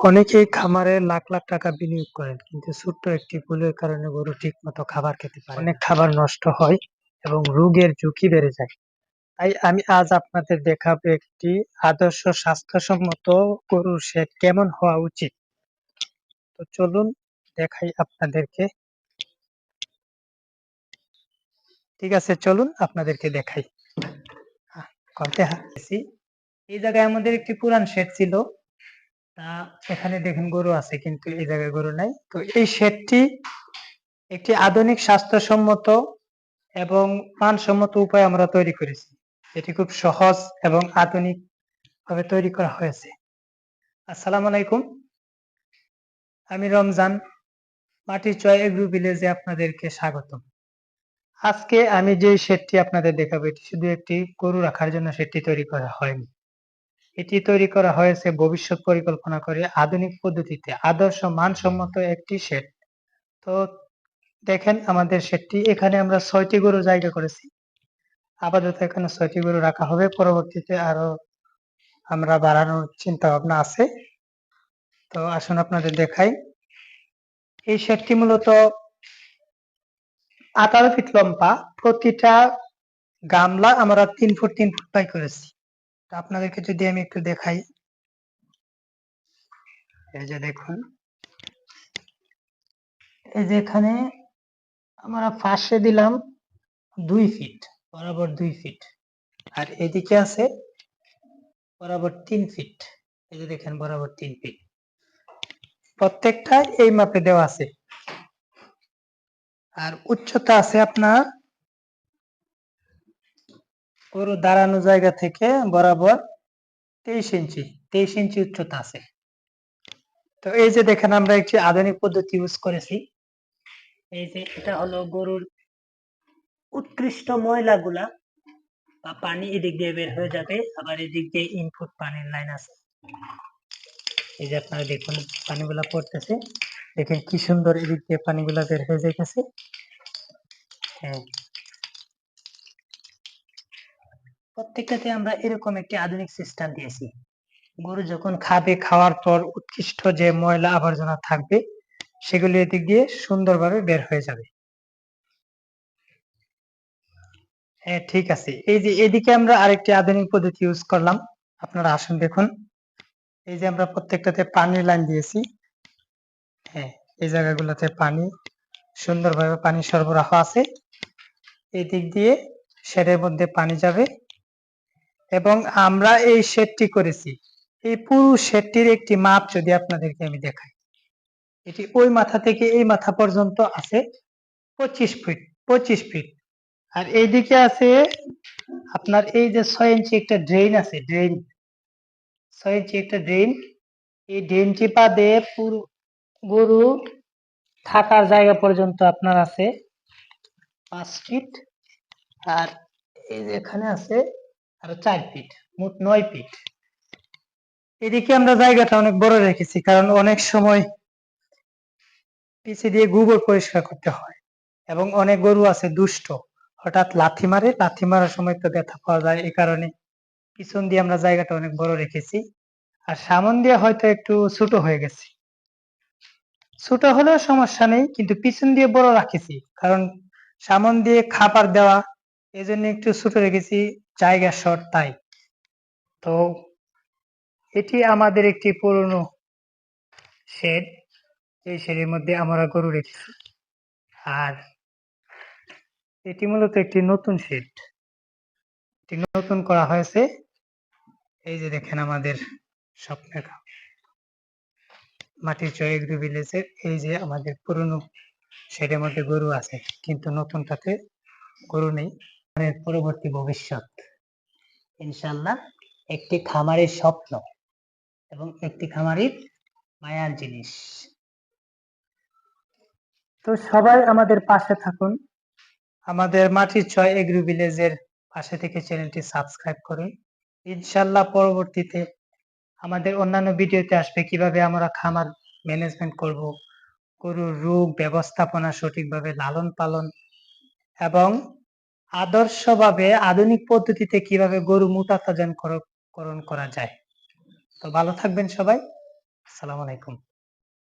অনেকেই খামারে লাখ লাখ টাকা বিনিয়োগ করেন, কিন্তু ছোট্ট একটি ভুলের কারণে গরু ঠিক মতো খাবার খেতে পারে না। অনেক খাবার নষ্ট হয় এবং রোগের ঝুঁকি বেড়ে যায়। তাই আমি আজ আপনাদের দেখাবো একটি আদর্শ স্বাস্থ্যসম্মত গরুর শেড কেমন হওয়া উচিত। তো চলুন দেখাই আপনাদেরকে। ঠিক আছে, চলুন আপনাদেরকে দেখাই। কলতে হাঁটতেছি। এই জায়গায় আমাদের একটি পুরান শেড ছিল। তা এখানে দেখুন গরু আছে, কিন্তু এই জায়গায় গরু নাই। তো এই শেডটি একটি আধুনিক স্বাস্থ্যসম্মত এবং মানসম্মত উপায়ে আমরা তৈরি করেছি। এটি খুব সহজ এবং আধুনিক ভাবে তৈরি করা হয়েছে। আসসালামু আলাইকুম, আমি রমজান, মাটির চয় এগ্রো ভিলেজে আপনাদেরকে স্বাগতম। আজকে আমি যে শেডটি আপনাদের দেখাবো, এটি শুধু একটি গরু রাখার জন্য শেডটি তৈরি করা হয়নি। এটি তৈরি করা হয়েছে ভবিষ্যৎ পরিকল্পনা করে আধুনিক পদ্ধতিতে আদর্শ মানসম্মত একটি শেড। তো দেখেন আমাদের শেডটি, এখানে আমরা ৬টি গরু জায়গা করেছি। আপাতত এখানে ৬টি গরু রাখা হবে, পরবর্তীতে আরো আমরা বাড়ানোর চিন্তা ভাবনা আছে। তো আসুন আপনাদের দেখাই। এই শেডটি মূলত ১৮ ফিট লম্বা, প্রতিটা গামলা আমরা ৩ ফুট ৩ ফুট পাই করেছি। তো আপনাদেরকে যদি আমি একটু দেখাই, এই যে দেখুন, এই যে এখানে আমরা ফাঁসে দিলাম ২ ফিট, বরাবর ২ ফিট, আর এদিকে আছে বরাবর ৩ ফিট। এই যে দেখেন বরাবর ৩ ফিট, প্রত্যেকটা এই মাপে দেওয়া আছে। আর উচ্চতা আছে আপনার গরু দাঁড়ানো জায়গা থেকে বরাবর ২৩ ইঞ্চি উচ্চতা আছে। তো এই যে দেখেন আমরা একটি আধুনিক পদ্ধতি ইউজ করেছি। এই যে এটা হলো গরুর উৎকৃষ্ট ময়লাগুলা বা পানি এদিক দিয়ে বের হয়ে যাবে, আবার এদিক দিয়ে ইনপুট পানির লাইন আছে। এই যে আপনারা দেখুন পানিগুলা পড়তেছে, দেখেন কি সুন্দর এদিক দিয়ে পানিগুলা বের হয়ে যাইতেছে। হ্যাঁ, প্রত্যেকটাতে আমরা এরকম একটি আধুনিক সিস্টেম দিয়েছি। গরু যখন খাবে, খাওয়ার পর উৎকৃষ্ট যে ময়লা আবর্জনা থাকবে সেগুলি এদিক দিয়ে সুন্দরভাবে বের হয়ে যাবে। হ্যাঁ, ঠিক আছে। এই যে এদিকে আমরা আরেকটি আধুনিক পদ্ধতি ইউজ করলাম, আপনারা আসুন দেখুন। এই যে আমরা প্রত্যেকটাতে পানির লাইন দিয়েছি। হ্যাঁ, এই জায়গাগুলোতে পানি সুন্দরভাবে পানি সরবরাহ আছে। এই দিক দিয়ে শেডের মধ্যে পানি যাবে। এবং আমরা এই শেডটি করেছি, এই পুরো শেডটির একটি মাপ যদি আপনাদেরকে আমি দেখাই, এটি ওই মাথা থেকে এই মাথা পর্যন্ত আছে 25 ফিট। আর এইদিকে আছে আপনার এই যে 6 ইঞ্চি একটা ড্রেন আছে, ড্রেন 6 ইঞ্চি একটা ড্রেন। এই ড্রেনটি বাদে পুরো গরু থাকার জায়গা পর্যন্ত আপনার আছে 5 ফিট। আর এই যে এখানে আছে আরো 4 ফিট, মোট 9 ফিট। এদিকে আমরা জায়গাটা অনেক বড় রেখেছি, কারণ অনেক সময় পিছে দিয়ে গোবর পরিষ্কার করতে হয় এবং অনেক গরু আছে দুষ্ট, হঠাৎ লাথি মারে, লাথি মারার সময় তো ব্যথা পাওয়া যায়। এই কারণে পিছন দিয়ে আমরা জায়গাটা অনেক বড় রেখেছি। আর সামন দিয়ে হয়তো একটু ছোট হয়ে গেছে, ছোট হলেও সমস্যা নেই, কিন্তু পিছন দিয়ে বড় রাখেছি কারণ সামন দিয়ে খাবার দেওয়া, এজন্য একটু ছোট রেখেছি, জায়গা শর্ট তাই। তো এটি আমাদের একটি পুরনো শেড, এই শেডের মধ্যে আমরা গরু রেখেছি। আর এটি মূলত একটি নতুন শেড, এটি নতুন করা হয়েছে। এই যে দেখেন আমাদের স্বপ্নের মাটির চয় এগ্রো ভিলেজের এই যে আমাদের পুরনো শেডের মধ্যে গরু আছে, কিন্তু নতুনটাতে গরু নেই। পরবর্তী ভবিষ্যৎ ইনশাল্লাহ একটি খামারের স্বপ্ন এবং একটি খামারের মায়ার জিনিস। তো সবাই আমাদের পাশে থাকুন, আমাদের মাটির চয় এগ্রো ভিলেজের পাশে থেকে চ্যানেলটি সাবস্ক্রাইব করুন। ইনশাল্লাহ পরবর্তীতে আমাদের অন্যান্য ভিডিওতে আসবে কিভাবে আমরা খামার ম্যানেজমেন্ট করব, গরুর রোগ ব্যবস্থাপনা, সঠিকভাবে লালন পালন এবং আদর্শভাবে আধুনিক পদ্ধতিতে কিভাবে গরু মোটা তাজাকরণ করা যায়। তো ভালো থাকবেন সবাই। আসসালামু আলাইকুম।